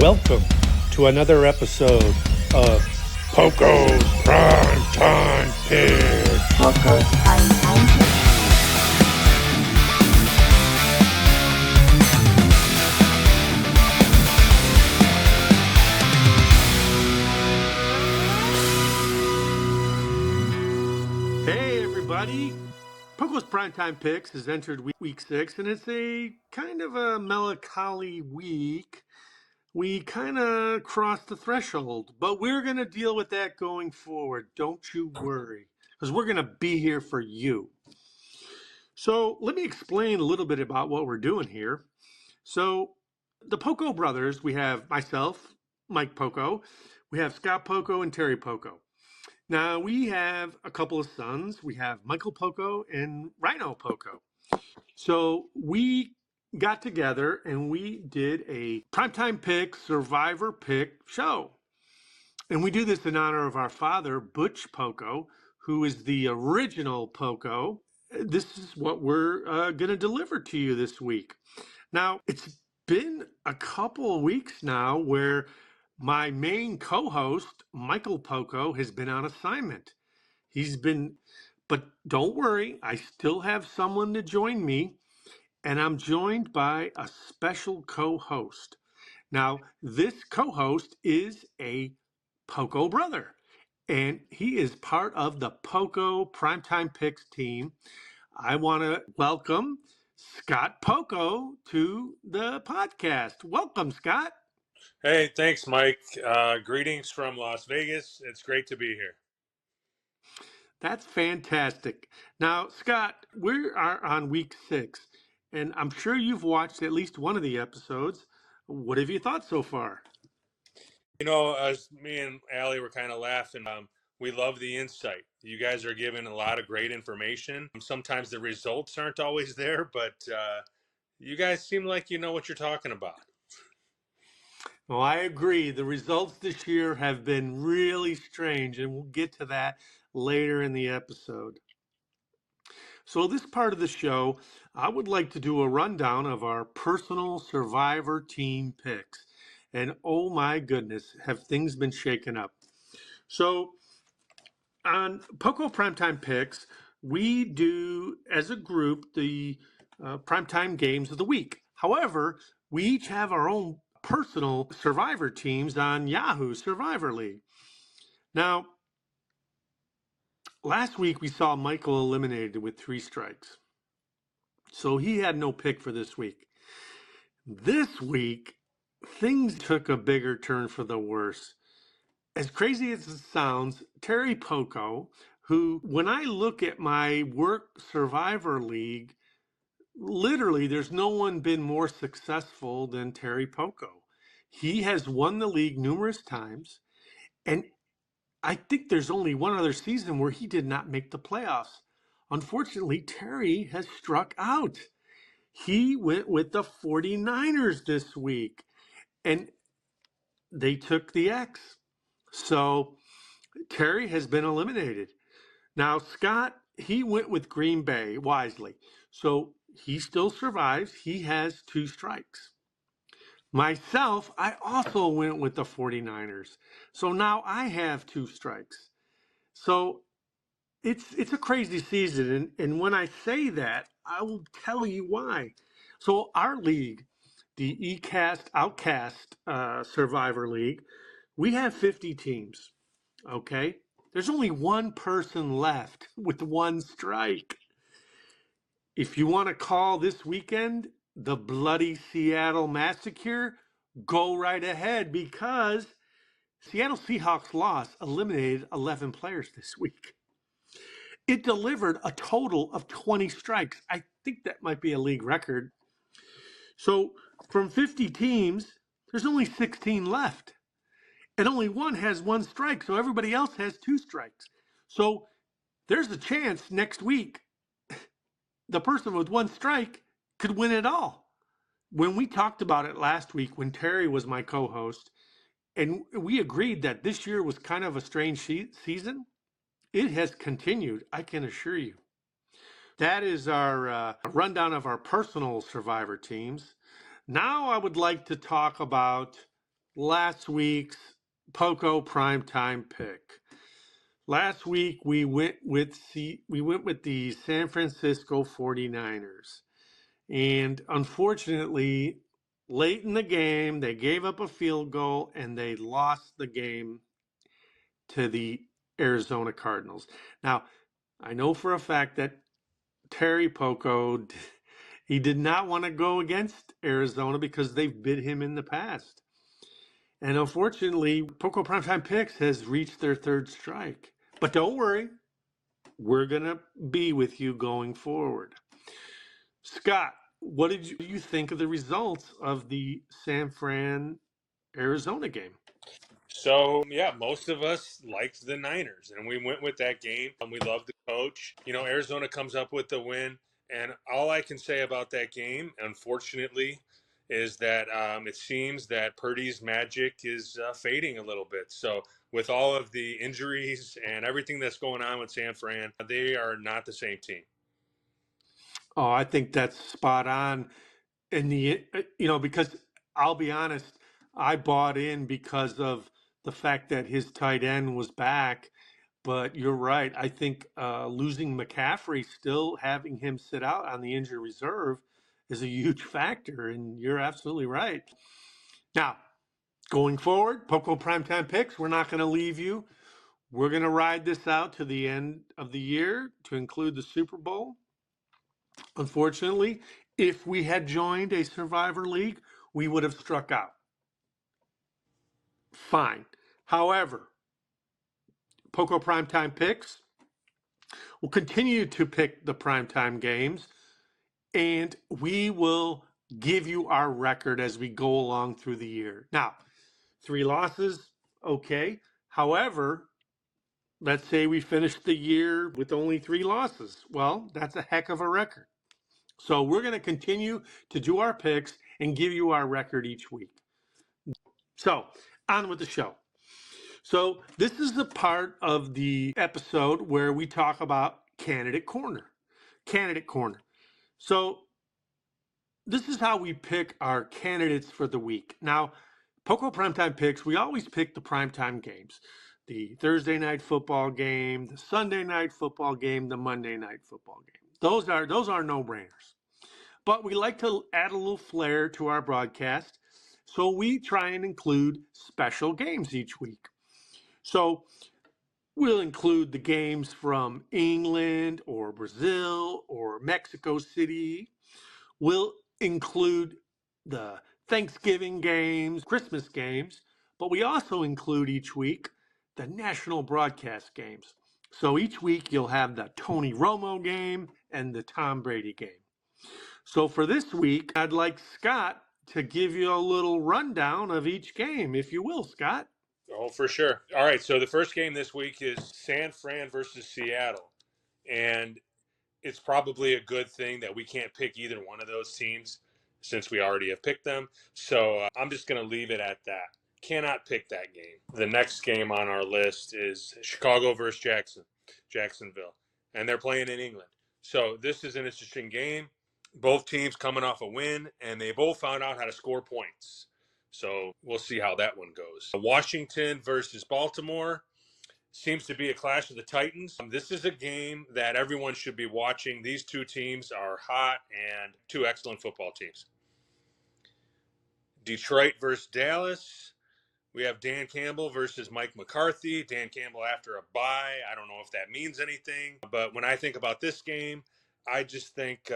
Welcome to another episode of Poko's Primetime Picks. Poko's Primetime Picks. Hey everybody! Poko's Primetime Picks has entered week 6, and it's a kind of a melancholy week. We kind of crossed the threshold, but we're going to deal with that going forward. Don't you worry, because we're going to be here for you. So let me explain a little bit about what we're doing here. So the Poko brothers, we have myself, Mike Poko, we have Scott Poko and Terry Poko. Now we have a couple of sons. We have Michael Poko and Rhino Poko. So we got together and we did a primetime pick, survivor pick show. And we do this in honor of our father, Butch Poko, who is the original Poko. This is what we're going to deliver to you this week. Now, it's been a couple of weeks now where my main co-host, Michael Poko, has been on assignment. But don't worry, I still have someone to join me, and I'm joined by a special co-host. Now, this co-host is a Poko brother, and he is part of the Poko Primetime Picks team. I want to welcome Scott Poko to the podcast. Welcome, Scott. Hey, thanks, Mike. Greetings from Las Vegas. It's great to be here. That's fantastic. Now, Scott, we are on week 6, and I'm sure you've watched at least one of the episodes. What have you thought so far? You know, as me and Allie were kind of laughing, we love the insight. You guys are giving a lot of great information. Sometimes the results aren't always there, but you guys seem like you know what you're talking about. Well, I agree. The results this year have been really strange, and we'll get to that later in the episode. So, this part of the show, I would like to do a rundown of our personal survivor team picks. And oh my goodness, have things been shaken up. So, on Poko Primetime Picks, we do, as a group, the primetime games of the week. However, we each have our own personal survivor teams on Yahoo Survivor League. Now, last week we saw Michael eliminated with 3 strikes. So he had no pick for this week. This week, things took a bigger turn for the worse. As crazy as it sounds, Terry Poko, who, when I look at my work survivor league, literally there's no one been more successful than Terry Poko. He has won the league numerous times, and I think there's only one other season where he did not make the playoffs. Unfortunately, Terry has struck out. He went with the 49ers this week, and they took the X. So Terry has been eliminated. Now, Scott, he went with Green Bay wisely. So he still survives. He has 2 strikes. Myself, I also went with the 49ers. So now I have 2 strikes. So it's a crazy season. And when I say that, I will tell you why. So our league, the ECAST Outcast Survivor League, we have 50 teams. Okay? There's only one person left with 1 strike. If you want to call this weekend the Bloody Seattle Massacre, go right ahead, because Seattle Seahawks loss eliminated 11 players this week. It delivered a total of 20 strikes. I think that might be a league record. So from 50 teams, there's only 16 left. And only one has 1 strike, so everybody else has 2 strikes. So there's a chance next week the person with 1 strike could win it all. When we talked about it last week, when Terry was my co-host, and we agreed that this year was kind of a strange season, it has continued, I can assure you. That is our rundown of our personal survivor teams. Now I would like to talk about last week's Poko primetime pick. Last week we went with the San Francisco 49ers. And unfortunately, late in the game, they gave up a field goal and they lost the game to the Arizona Cardinals. Now, I know for a fact that Terry Poko, he did not want to go against Arizona because they've bit him in the past. And unfortunately, Poko Primetime Picks has reached their third strike. But don't worry, we're going to be with you going forward. Scott, what did you think of the results of the San Fran Arizona game? So yeah, most of us liked the Niners, and we went with that game. We love the coach. Arizona comes up with the win, and all I can say about that game, unfortunately, is that it seems that Purdy's magic is fading a little bit. So with all of the injuries and everything that's going on with San Fran, they are not the same team. Oh, I think that's spot on. And because I'll be honest, I bought in because of the fact that his tight end was back. But you're right. I think losing McCaffrey, still having him sit out on the injured reserve, is a huge factor. And you're absolutely right. Now, going forward, Poco Primetime Picks, we're not going to leave you. We're going to ride this out to the end of the year to include the Super Bowl. Unfortunately, if we had joined a Survivor League, we would have struck out. Fine. However, Poco Primetime Picks will continue to pick the primetime games, and we will give you our record as we go along through the year. Now, 3 losses, okay. However, let's say we finish the year with only 3 losses. Well, that's a heck of a record. So we're going to continue to do our picks and give you our record each week. So on with the show. So this is the part of the episode where we talk about Candidate Corner. Candidate Corner. So this is how we pick our candidates for the week. Now, Poco Primetime Picks, we always pick the primetime games. The Thursday night football game, the Sunday night football game, the Monday night football game. Those are no-brainers. But we like to add a little flair to our broadcast, so we try and include special games each week. So we'll include the games from England or Brazil or Mexico City. We'll include the Thanksgiving games, Christmas games, but we also include each week the national broadcast games. So each week you'll have the Tony Romo game and the Tom Brady game. So for this week, I'd like Scott to give you a little rundown of each game, if you will, Scott. Oh, for sure. All right, so the first game this week is San Fran versus Seattle. And it's probably a good thing that we can't pick either one of those teams since we already have picked them. So I'm just going to leave it at that. Cannot pick that game. The next game on our list is Chicago versus Jacksonville. And they're playing in England. So this is an interesting game. Both teams coming off a win, and they both found out how to score points. So we'll see how that one goes. Washington versus Baltimore seems to be a clash of the Titans. This is a game that everyone should be watching. These two teams are hot and two excellent football teams. Detroit versus Dallas. We have Dan Campbell versus Mike McCarthy. Dan Campbell after a bye. I don't know if that means anything, but when I think about this game, I just think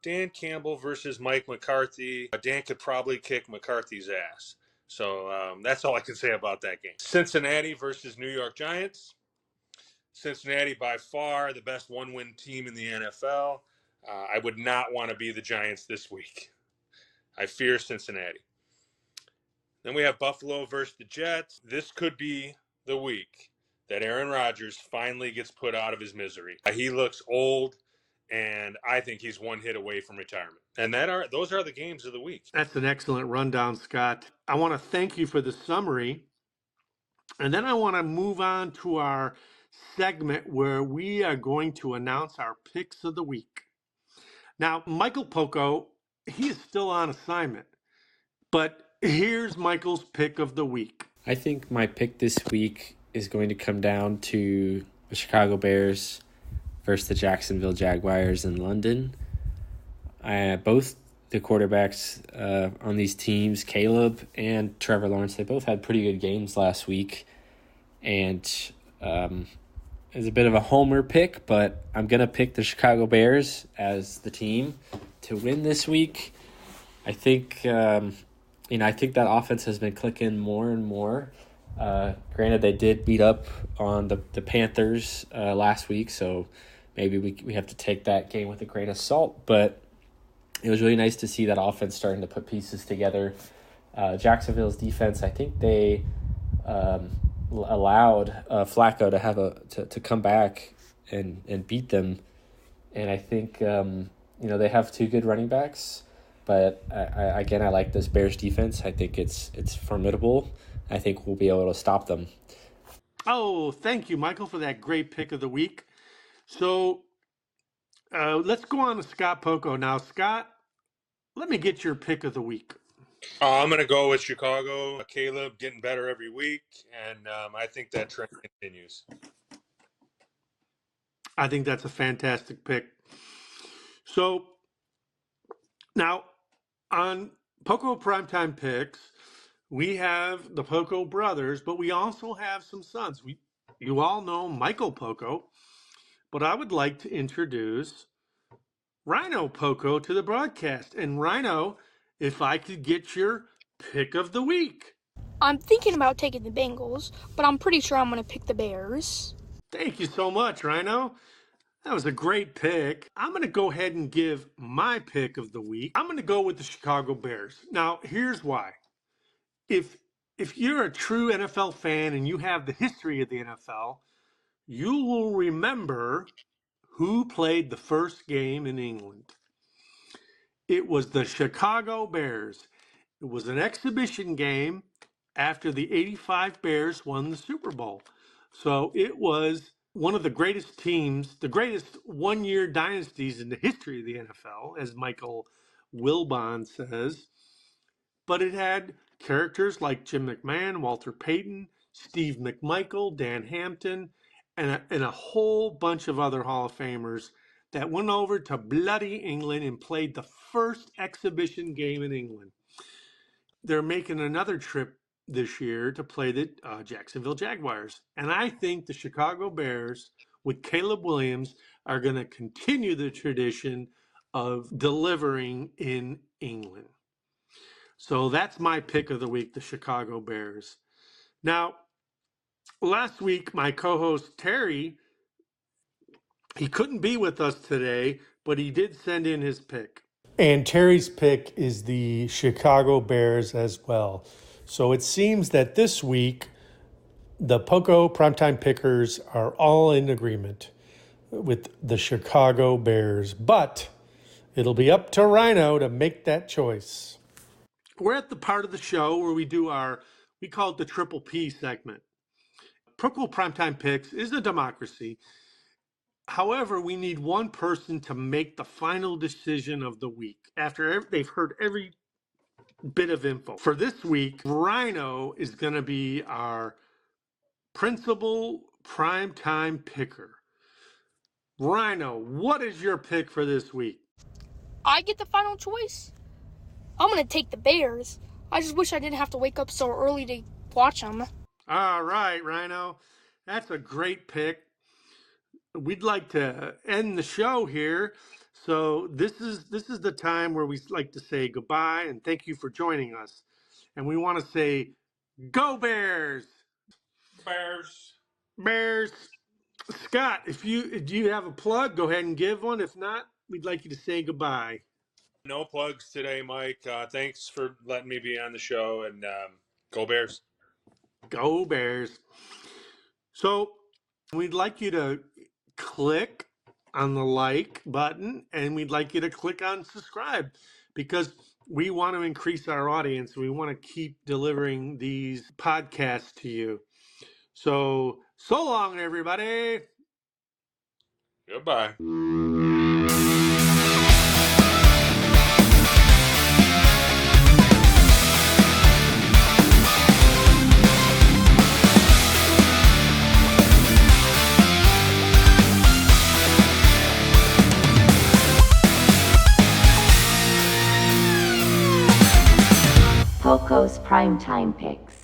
Dan Campbell versus Mike McCarthy. Dan could probably kick McCarthy's ass. So that's all I can say about that game. Cincinnati versus New York Giants. Cincinnati, by far the best one-win team in the NFL. I would not want to be the Giants this week. I fear Cincinnati. Then we have Buffalo versus the Jets. This could be the week that Aaron Rodgers finally gets put out of his misery. He looks old, and I think he's one hit away from retirement. And those are the games of the week. That's an excellent rundown, Scott. I want to thank you for the summary. And then I want to move on to our segment where we are going to announce our picks of the week. Now, Michael Poko, he is still on assignment, but Here's Michael's pick of the week. I think my pick this week is going to come down to the Chicago Bears versus the Jacksonville Jaguars in London. Both the quarterbacks on these teams, Caleb and Trevor Lawrence, they both had pretty good games last week. And it's a bit of a homer pick, but I'm going to pick the Chicago Bears as the team to win this week. I think I think that offense has been clicking more and more. Granted, they did beat up on the Panthers last week, so maybe we have to take that game with a grain of salt. But it was really nice to see that offense starting to put pieces together. Jacksonville's defense, I think they allowed Flacco to have to come back and beat them, and I think they have two good running backs. But I like this Bears defense. I think it's formidable. I think we'll be able to stop them. Oh, thank you, Michael, for that great pick of the week. So let's go on to Scott Poko. Now, Scott, let me get your pick of the week. I'm going to go with Chicago. Caleb getting better every week, and I think that trend continues. I think that's a fantastic pick. So now on Poko Primetime Picks, we have the Poko brothers, but we also have some sons. You all know Michael Poko, but I would like to introduce Rhino Poko to the broadcast. And Rhino, if I could get your pick of the week. I'm thinking about taking the Bengals, but I'm pretty sure I'm going to pick the Bears. Thank you so much, Rhino. That was a great pick. I'm going to go ahead and give my pick of the week. I'm going to go with the Chicago Bears. Now, here's why. If you're a true NFL fan and you have the history of the NFL, you will remember who played the first game in England. It was the Chicago Bears. It was an exhibition game after the 85 Bears won the Super Bowl. So it was one of the greatest teams, the greatest one-year dynasties in the history of the NFL, as Michael Wilbon says. But it had characters like Jim McMahon, Walter Payton, Steve McMichael, Dan Hampton, and a whole bunch of other Hall of Famers that went over to bloody England and played the first exhibition game in England. They're making another trip this year to play the Jacksonville Jaguars. And I think the Chicago Bears with Caleb Williams are going to continue the tradition of delivering in England. So that's my pick of the week, the Chicago Bears. Now, last week, my co-host Terry, he couldn't be with us today, but he did send in his pick. And Terry's pick is the Chicago Bears as well. So it seems that this week, the Poko Primetime Pickers are all in agreement with the Chicago Bears. But it'll be up to Rhino to make that choice. We're at the part of the show where we call it the Triple P segment. Poko Primetime Picks is a democracy. However, we need one person to make the final decision of the week after they've heard every bit of info. For this week, Rhino is going to be our principal primetime picker. Rhino, what is your pick for this week? I get the final choice. I'm going to take the Bears. I just wish I didn't have to wake up so early to watch them. All right, Rhino. That's a great pick. We'd like to end the show here. So this is the time where we like to say goodbye and thank you for joining us. And we want to say, go Bears! Bears. Bears. Scott, do you have a plug? Go ahead and give one. If not, we'd like you to say goodbye. No plugs today, Mike. Thanks for letting me be on the show, and go Bears. Go Bears. So we'd like you to click on the like button, and we'd like you to click on subscribe because we want to increase our audience. We want to keep delivering these podcasts to you. So long, everybody. Goodbye. Poko's primetime picks.